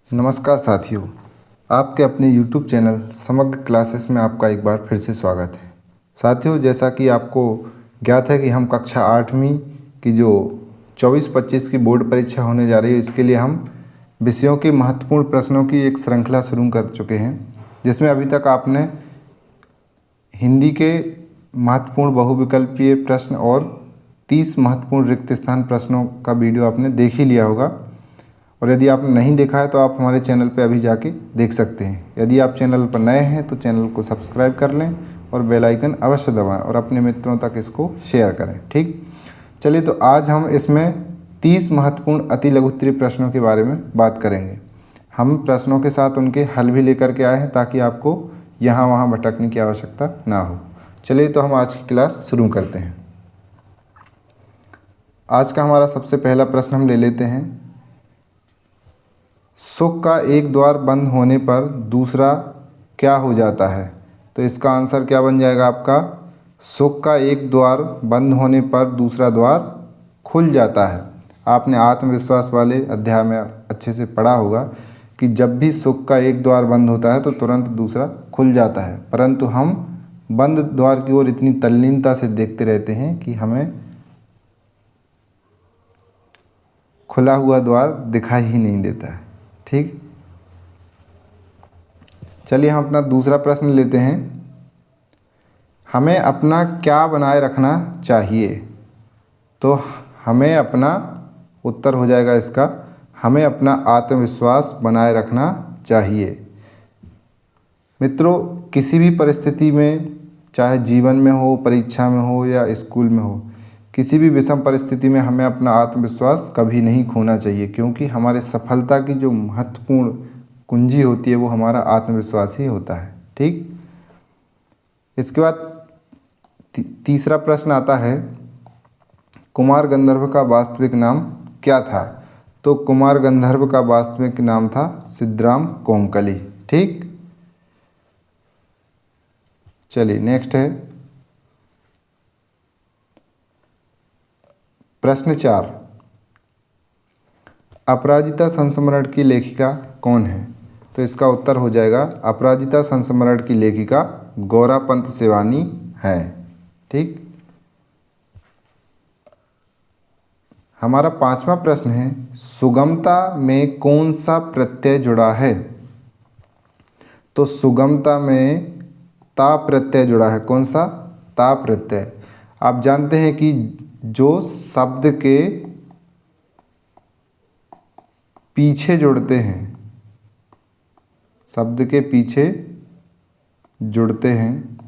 नमस्कार साथियों, आपके अपने YouTube चैनल समग्र क्लासेस में आपका एक बार फिर से स्वागत है। साथियों, जैसा कि आपको ज्ञात है कि हम कक्षा 8वीं की जो 24-25 की बोर्ड परीक्षा होने जा रही है, इसके लिए हम विषयों के महत्वपूर्ण प्रश्नों की एक श्रृंखला शुरू कर चुके हैं, जिसमें अभी तक आपने हिंदी के महत्वपूर्ण बहुविकल्पीय प्रश्न और 30 महत्वपूर्ण रिक्त स्थान प्रश्नों का वीडियो आपने देख ही लिया होगा। और यदि आपने नहीं देखा है तो आप हमारे चैनल पर अभी जाके देख सकते हैं। यदि आप चैनल पर नए हैं तो चैनल को सब्सक्राइब कर लें और बेल आइकन अवश्य दबाएं और अपने मित्रों तक इसको शेयर करें। ठीक, चलिए तो आज हम इसमें 30 महत्वपूर्ण अति लघु उत्तरीय प्रश्नों के बारे में बात करेंगे। हम प्रश्नों के साथ उनके हल भी लेकर के आए हैं ताकि आपको यहाँ वहाँ भटकने की आवश्यकता ना हो। चलिए तो हम आज की क्लास शुरू करते हैं। आज का हमारा सबसे पहला प्रश्न हम ले लेते हैं। सुख का एक द्वार बंद होने पर दूसरा क्या हो जाता है? तो इसका आंसर क्या बन जाएगा आपका? सुख का एक द्वार बंद होने पर दूसरा द्वार खुल जाता है। आपने आत्मविश्वास वाले अध्याय में अच्छे से पढ़ा होगा कि जब भी सुख का एक द्वार बंद होता है तो तुरंत दूसरा खुल जाता है, परंतु हम बंद द्वार की ओर इतनी तल्लीनता से देखते रहते हैं कि हमें खुला हुआ द्वार दिखाई ही नहीं देता है। ठीक, चलिए हम अपना दूसरा प्रश्न लेते हैं। हमें अपना क्या बनाए रखना चाहिए? तो हमें अपना, उत्तर हो जाएगा इसका, हमें अपना आत्मविश्वास बनाए रखना चाहिए। मित्रों, किसी भी परिस्थिति में, चाहे जीवन में हो, परीक्षा में हो या स्कूल में हो, किसी भी विषम परिस्थिति में हमें अपना आत्मविश्वास कभी नहीं खोना चाहिए, क्योंकि हमारे सफलता की जो महत्वपूर्ण कुंजी होती है वो हमारा आत्मविश्वास ही होता है। ठीक, इसके बाद तीसरा प्रश्न आता है, कुमार गंधर्व का वास्तविक नाम क्या था? तो कुमार गंधर्व का वास्तविक नाम था सिद्धराम कोंकली। ठीक, चलिए नेक्स्ट है प्रश्न 4। अपराजिता संस्मरण की लेखिका कौन है? तो इसका उत्तर हो जाएगा, अपराजिता संस्मरण की लेखिका गौरापंत सेवानी है। ठीक, हमारा पांचवा प्रश्न है, सुगमता में कौन सा प्रत्यय जुड़ा है? तो सुगमता में ता प्रत्यय जुड़ा है। कौन सा? ता प्रत्यय। आप जानते हैं कि जो शब्द के पीछे जुड़ते हैं, शब्द के पीछे जुड़ते हैं,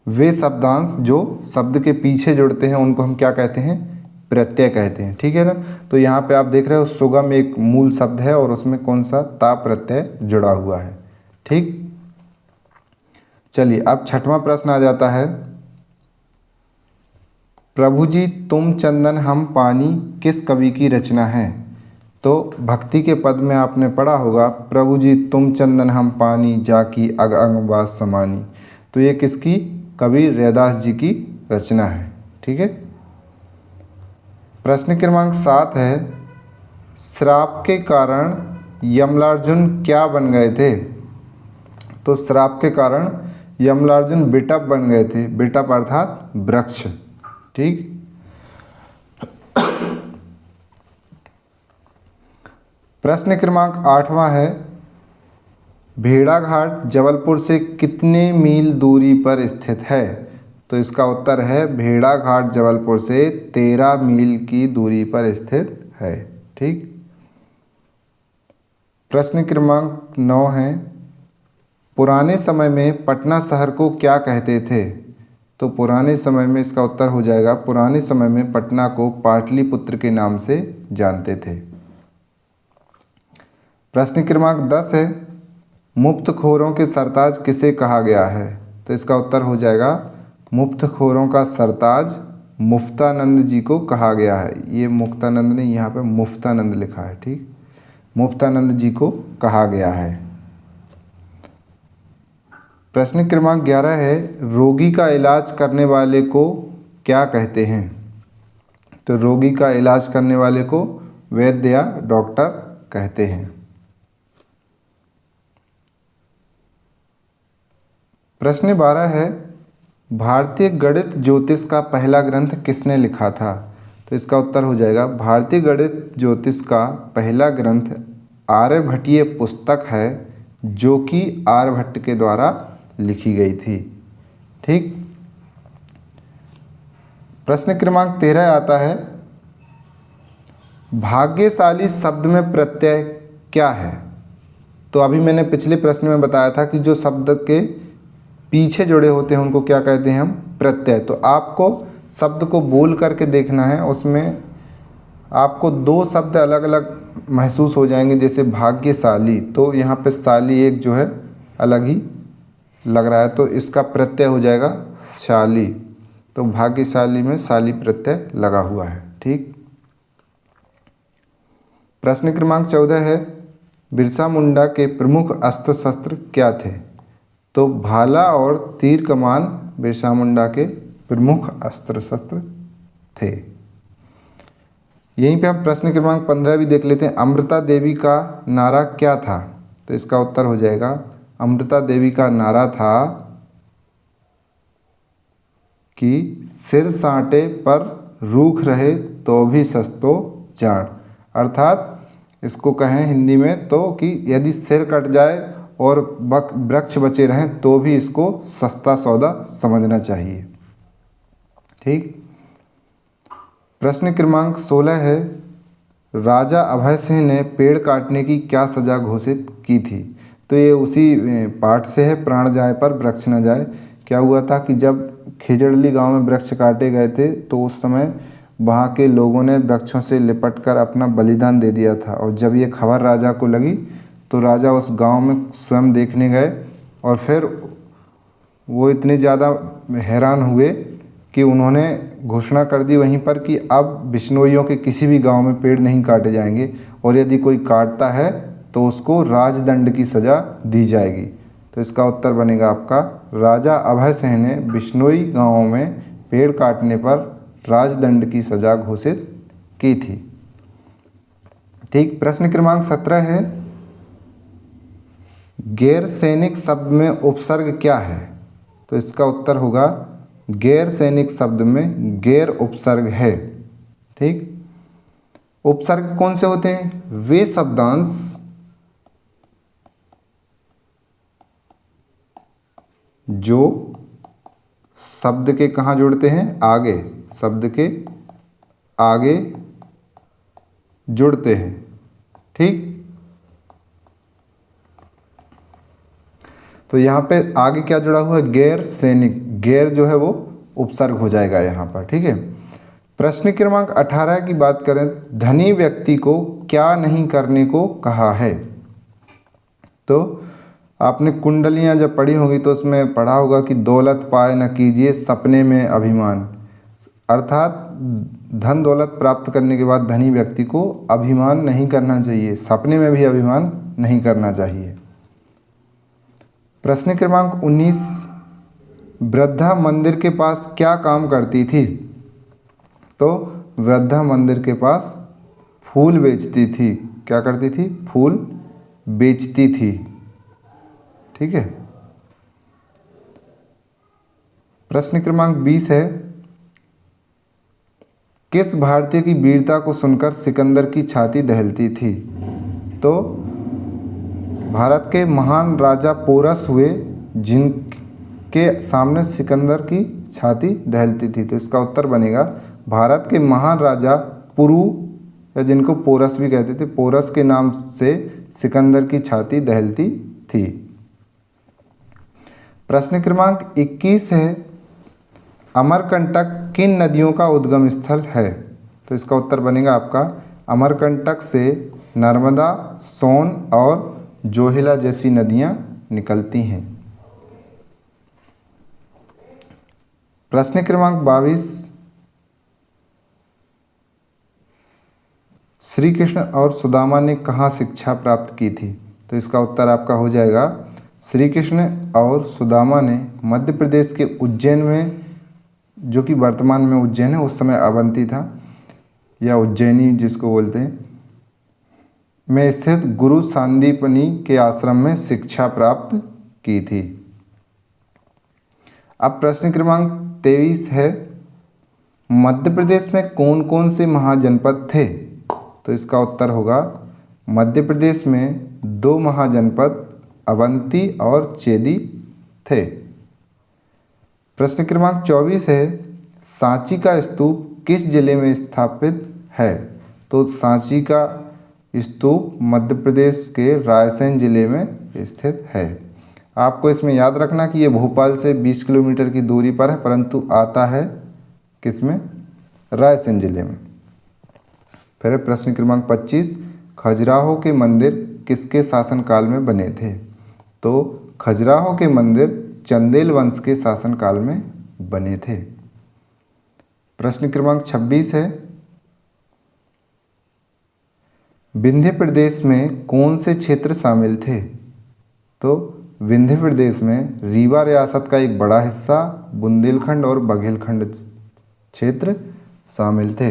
वे शब्दांश जो शब्द के पीछे जुड़ते हैं उनको हम क्या कहते हैं? प्रत्यय कहते हैं। ठीक है ना? तो यहाँ पे आप देख रहे हो सुगम एक मूल शब्द है और उसमें कौन सा? ता प्रत्यय जुड़ा हुआ है। ठीक, चलिए अब छठवां प्रश्न आ जाता है, प्रभु जी तुम चंदन हम पानी किस कवि की रचना है? तो भक्ति के पद में आपने पढ़ा होगा, प्रभु जी तुम चंदन हम पानी जाकी अग अंग बास समानी। तो ये किसकी? कवि रैदास जी की रचना है। ठीक है, प्रश्न क्रमांक 7 है, श्राप के कारण यमलार्जुन क्या बन गए थे? तो श्राप के कारण यमलार्जुन बिटप बन गए थे। बिटप अर्थात वृक्ष। ठीक, प्रश्न क्रमांक 8वां है, भेड़ाघाट जबलपुर से कितने मील दूरी पर स्थित है? तो इसका उत्तर है, भेड़ाघाट जबलपुर से 13 मील की दूरी पर स्थित है। ठीक, प्रश्न क्रमांक 9 है, पुराने समय में पटना शहर को क्या कहते थे? तो पुराने समय में, इसका उत्तर हो जाएगा, पुराने समय में पटना को पाटलिपुत्र के नाम से जानते थे। प्रश्न क्रमांक 10 है, मुफ्तखोरों के सरताज किसे कहा गया है? तो इसका उत्तर हो जाएगा, मुफ्तखोरों का सरताज मुफ्तानंद जी को कहा गया है। ये मुक्तानंद ने, यहाँ पे मुफ्तानंद लिखा है। ठीक, मुफ्तानंद जी को कहा गया है। प्रश्न क्रमांक 11 है, रोगी का इलाज करने वाले को क्या कहते हैं? तो रोगी का इलाज करने वाले को वैद्य या डॉक्टर कहते हैं। प्रश्न 12 है, भारतीय गणित ज्योतिष का पहला ग्रंथ किसने लिखा था? तो इसका उत्तर हो जाएगा, भारतीय गणित ज्योतिष का पहला ग्रंथ आर्यभट्टीय पुस्तक है, जो कि आर्यभट्ट के द्वारा लिखी गई थी। ठीक। प्रश्न क्रमांक 13 आता है, भाग्यशाली शब्द में प्रत्यय क्या है? तो अभी मैंने पिछले प्रश्न में बताया था कि जो शब्द के पीछे जुड़े होते हैं उनको क्या कहते हैं हम? प्रत्यय। तो आपको शब्द को बोल करके देखना है, उसमें आपको दो शब्द अलग अलग महसूस हो जाएंगे। जैसे भाग्यशाली, तो यहाँ पे शाली एक जो है अलग ही लग रहा है, तो इसका प्रत्यय हो जाएगा शाली। तो भाग्यशाली में शाली प्रत्यय लगा हुआ है। ठीक। प्रश्न क्रमांक 14 है, बिरसा मुंडा के प्रमुख अस्त्र शस्त्र क्या थे? तो भाला और तीर कमान बिरसा मुंडा के प्रमुख अस्त्र शस्त्र थे। यहीं पे हम प्रश्न क्रमांक 15 भी देख लेते हैं, अमृता देवी का नारा क्या था? तो इसका उत्तर हो जाएगा, अमृता देवी का नारा था कि सिर साँटे पर रूख रहे तो भी सस्तो जान। अर्थात इसको कहें हिंदी में तो कि यदि सिर कट जाए और वृक्ष बचे रहें तो भी इसको सस्ता सौदा समझना चाहिए। ठीक। प्रश्न क्रमांक 16 है, राजा अभय सिंह ने पेड़ काटने की क्या सज़ा घोषित की थी? तो ये उसी पाठ से है, प्राण जाए पर वृक्ष न जाए। क्या हुआ था कि जब खिजड़ली गांव में वृक्ष काटे गए थे तो उस समय वहाँ के लोगों ने वृक्षों से लिपट कर अपना बलिदान दे दिया था, और जब ये खबर राजा को लगी तो राजा उस गांव में स्वयं देखने गए, और फिर वो इतने ज़्यादा हैरान हुए कि उन्होंने घोषणा कर दी वहीं पर कि अब बिश्नोइयों के किसी भी गांव में पेड़ नहीं काटे जाएंगे, और यदि कोई काटता है तो उसको राजदंड की सज़ा दी जाएगी। तो इसका उत्तर बनेगा आपका, राजा अभय सिंह ने बिश्नोई गाँव में पेड़ काटने पर राजदंड की सज़ा घोषित की थी। ठीक। प्रश्न क्रमांक 17 है, गैर सैनिक शब्द में उपसर्ग क्या है? तो इसका उत्तर होगा, गैर सैनिक शब्द में गैर उपसर्ग है। ठीक। उपसर्ग कौन से होते हैं? वे शब्दांश जो शब्द के कहाँ जुड़ते हैं? आगे, शब्द के आगे जुड़ते हैं। ठीक। तो यहाँ पे आगे क्या जुड़ा हुआ है? गैर सैनिक। गैर जो है वो उपसर्ग हो जाएगा यहाँ पर। ठीक है। प्रश्न क्रमांक 18 की बात करें, धनी व्यक्ति को क्या नहीं करने को कहा है? तो आपने कुंडलियाँ जब पढ़ी होंगी तो उसमें पढ़ा होगा कि दौलत पाए न कीजिए सपने में अभिमान। अर्थात धन दौलत प्राप्त करने के बाद धनी व्यक्ति को अभिमान नहीं करना चाहिए, सपने में भी अभिमान नहीं करना चाहिए। प्रश्न क्रमांक 19, वृद्धा मंदिर के पास क्या काम करती थी? तो वृद्धा मंदिर के पास फूल बेचती थी। क्या करती थी? फूल बेचती थी। ठीक है। प्रश्न क्रमांक 20 है, किस भारतीय की वीरता को सुनकर सिकंदर की छाती दहलती थी? तो भारत के महान राजा पोरस हुए जिनके सामने सिकंदर की छाती दहलती थी। तो इसका उत्तर बनेगा, भारत के महान राजा पुरु, या जिनको पोरस भी कहते थे, पोरस के नाम से सिकंदर की छाती दहलती थी। प्रश्न क्रमांक 21 है, अमरकंटक किन नदियों का उद्गम स्थल है? तो इसका उत्तर बनेगा आपका, अमरकंटक से नर्मदा, सोन और जोहिला जैसी नदियां निकलती हैं। प्रश्न क्रमांक 22, श्री कृष्ण और सुदामा ने कहाँ शिक्षा प्राप्त की थी? तो इसका उत्तर आपका हो जाएगा, श्री कृष्ण और सुदामा ने मध्य प्रदेश के उज्जैन में, जो कि वर्तमान में उज्जैन है, उस समय अवंती था या उज्जैनी जिसको बोलते हैं, में स्थित गुरु सांदीपनी के आश्रम में शिक्षा प्राप्त की थी। अब प्रश्न क्रमांक 23 है, मध्य प्रदेश में कौन कौन से महाजनपद थे? तो इसका उत्तर होगा मध्य प्रदेश में 2 महाजनपद अवंती और चेदी थे। प्रश्न क्रमांक 24 है, सांची का स्तूप किस जिले में स्थापित है? तो सांची का स्तूप मध्य प्रदेश के रायसेन जिले में स्थित है। आपको इसमें याद रखना कि ये भोपाल से 20 किलोमीटर की दूरी पर है, परंतु आता है किसमें? रायसेन जिले में। फिर प्रश्न क्रमांक 25, खजुराहो के मंदिर किसके शासनकाल में बने थे? तो खजुराहो के मंदिर चंदेल वंश के शासनकाल में बने थे। प्रश्न क्रमांक 26 है, विंध्य प्रदेश में कौन से क्षेत्र शामिल थे? तो विंध्य प्रदेश में रीवा रियासत का एक बड़ा हिस्सा, बुंदेलखंड और बघेलखंड क्षेत्र शामिल थे।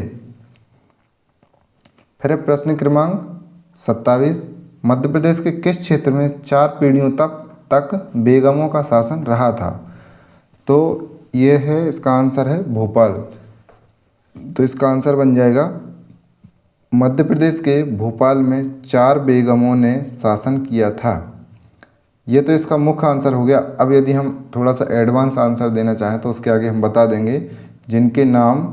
फिर प्रश्न क्रमांक 27, मध्य प्रदेश के किस क्षेत्र में 4 पीढ़ियों तक बेगमों का शासन रहा था? तो ये है, इसका आंसर है भोपाल। तो इसका आंसर बन जाएगा मध्य प्रदेश के भोपाल में 4 बेगमों ने शासन किया था। ये तो इसका मुख्य आंसर हो गया। अब यदि हम थोड़ा सा एडवांस आंसर देना चाहें तो उसके आगे हम बता देंगे जिनके नाम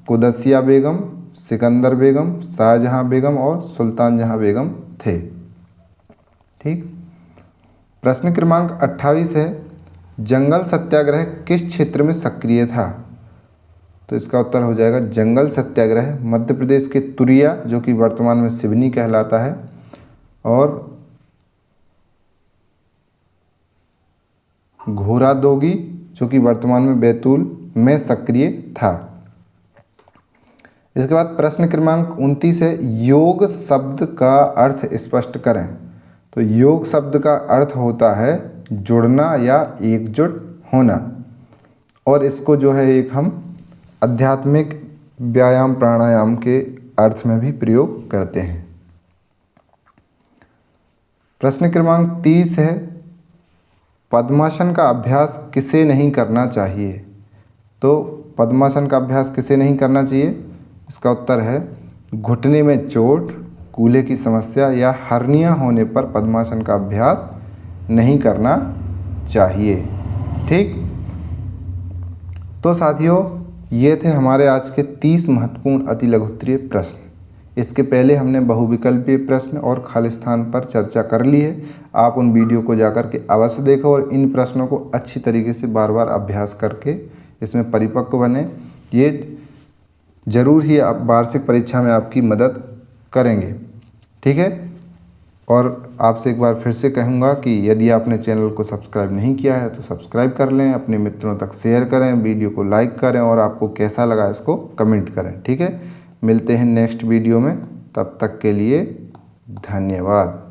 कुदसिया बेगम, सिकंदर बेगम, शाहजहां बेगम और सुल्तान जहां बेगम थे। ठीक। प्रश्न क्रमांक 28 है, जंगल सत्याग्रह किस क्षेत्र में सक्रिय था? तो इसका उत्तर हो जाएगा जंगल सत्याग्रह मध्य प्रदेश के तुरिया, जो कि वर्तमान में सिवनी कहलाता है, और घोरादोगी, जो कि वर्तमान में बैतूल में सक्रिय था। इसके बाद प्रश्न क्रमांक 29 है, योग शब्द का अर्थ स्पष्ट करें। तो योग शब्द का अर्थ होता है जुड़ना या एकजुट होना, और इसको जो है एक हम आध्यात्मिक व्यायाम प्राणायाम के अर्थ में भी प्रयोग करते हैं। प्रश्न क्रमांक 30 है, पद्मासन का अभ्यास किसे नहीं करना चाहिए? तो पद्मासन का अभ्यास किसे नहीं करना चाहिए? इसका उत्तर है घुटने में चोट, कूल्हे की समस्या या हर्निया होने पर पद्मासन का अभ्यास नहीं करना चाहिए। ठीक। तो साथियों, ये थे हमारे आज के 30 महत्वपूर्ण अति लघुत्तरीय प्रश्न। इसके पहले हमने बहुविकल्पीय प्रश्न और खालिस्तान पर चर्चा कर ली है। आप उन वीडियो को जाकर के अवश्य देखो और इन प्रश्नों को अच्छी तरीके से बार बार अभ्यास करके इसमें परिपक्व बने। ये जरूर ही आप वार्षिक परीक्षा में आपकी मदद करेंगे। ठीक है। और आपसे एक बार फिर से कहूँगा कि यदि आपने चैनल को सब्सक्राइब नहीं किया है तो सब्सक्राइब कर लें, अपने मित्रों तक शेयर करें, वीडियो को लाइक करें और आपको कैसा लगा इसको कमेंट करें। ठीक है। मिलते हैं नेक्स्ट वीडियो में, तब तक के लिए धन्यवाद।